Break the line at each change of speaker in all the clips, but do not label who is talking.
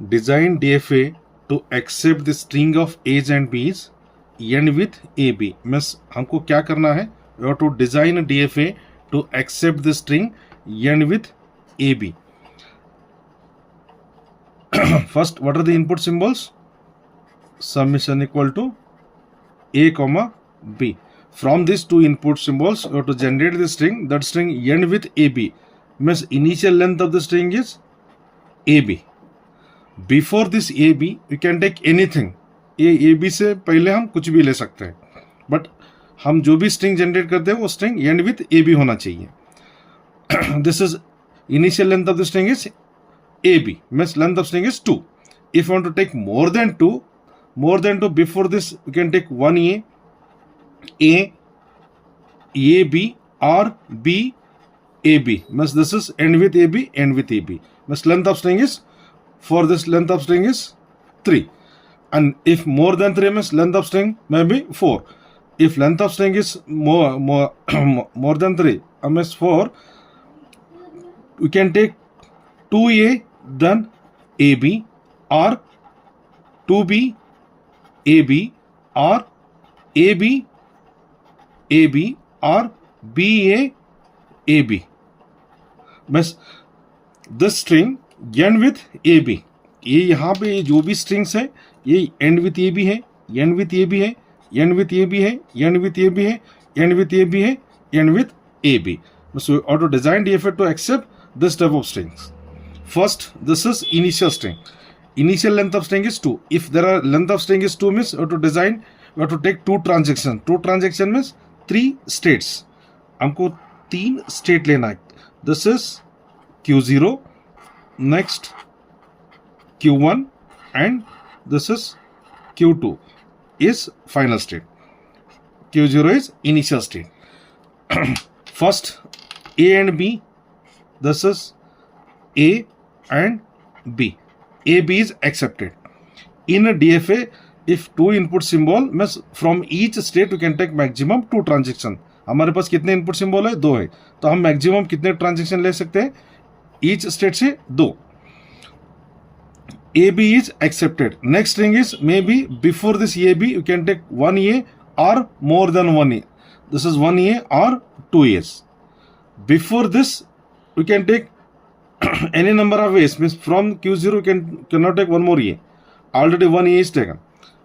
design DFA to accept the string of A's and B's end with AB. Means हमको क्या करना है? We have to design a DFA to accept the string end with AB. First, what are the input symbols? Summation equal to A comma B. From these two input symbols, we have to generate the string. That string end with AB. Means initial length of the string is AB. Before this AB, you can take anything. AB से पहले हम कुछ भी ले सकते हैं. But हम जो भी string generate करते हैं वो string end with AB होना चाहिए. This is initial length of the string is AB. Means length of string is 2. If you want to take more than 2, before this you can take 1A, AB or B, AB. Means this is end with AB, end with AB. Means length of string is, for this length of string is 3. And if more than 3 means length of string may be 4. If length of string is more than 3, means 4, we can take 2A then AB or 2B AB or AB AB or BA AB. Means this string end with AB. ये यहाँ पे जो भी strings है ये end with AB है, end with AB है, end with AB है, end with AB है, end with AB है, end with AB. So we ought to design DFA to accept this type of strings. First, this is initial string. Initial length of string is 2. If there are length of string is 2 means we have to design, we have to take 2 transactions. 2 transaction means 3 states. हमको 3 state लेना है. This is Q0, next Q1 and this is Q2 is final state. Q0 is initial state. First, A and B. This is A and B. AB is accepted. In a DFA, if 2 input symbol means from each state you can take maximum 2 transaction. हमारे पास कितने input symbol है? 2 है. तो हम maximum कितने transaction ले सकते हैं? Each state से 2. AB is accepted. Next string is maybe before this AB you can take 1A or more than 1A. This is 1A or 2A's. Before this you can take any number of A's. Means from Q0 you cannot take one more A. Already 1A is taken.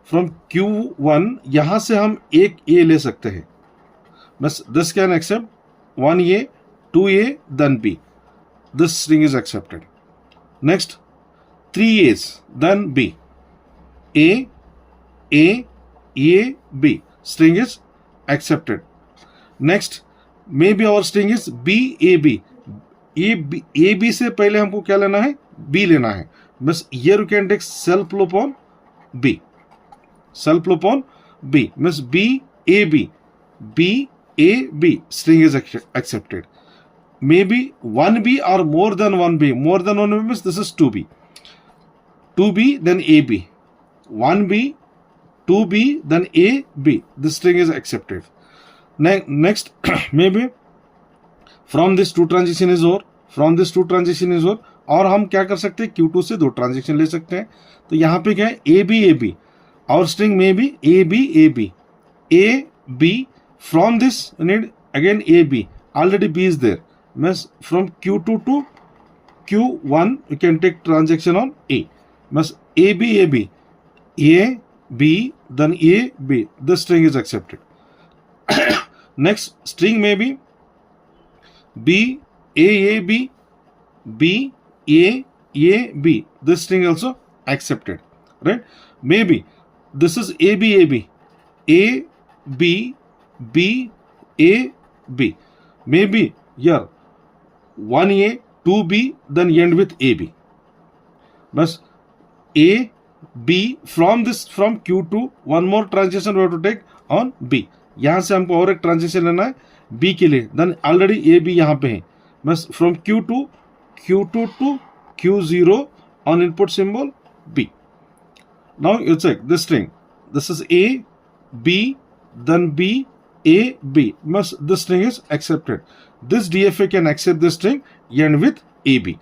From Q1 यहाँ से हम एक A ले सकते हैं. Means this can accept 1A, 2A then B. This string is accepted. Next 3 A's then B. A, B. String is accepted. Next maybe our string is B, A, B. A B से पहले हमको क्या लेना है? B लेना है. Means here you can take self loop on B. Self loop on B. Means B, A, B. B, A, B. String is accepted. Maybe 1B or more than 1B. More than 1B means this is 2B. 2B then AB. 1B, 2B then AB. This string is accepted. Next maybe from this 2 transition is over. From this 2 transition is over. और हम क्या कर सकते हैं? Q2 से 2 transaction ले सकते हैं. तो यहाँ पे क्या है? AB, AB. Our string may be AB, AB. A, B. From this we need again AB. Already B is there. Means from Q2 to Q1 you can take transaction on A. Means AB, AB. A, B, then A, B. This string is accepted. Next string may be B, A, B, B, A, B. This string also accepted, right? Maybe this is A, B, A, B. A, B, B, A, B. Maybe here 1A, 2B, then end with AB. But A, B, from Q2, one more transition we have to take on B. यहाँ से हमको और एक transition लेना है B के लिए. Then already AB यहाँ पे है. बस from Q2 to Q0 on input symbol B. Now you check this string. This is A, B, then B, A, B. This string is accepted. This DFA can accept this string end with AB.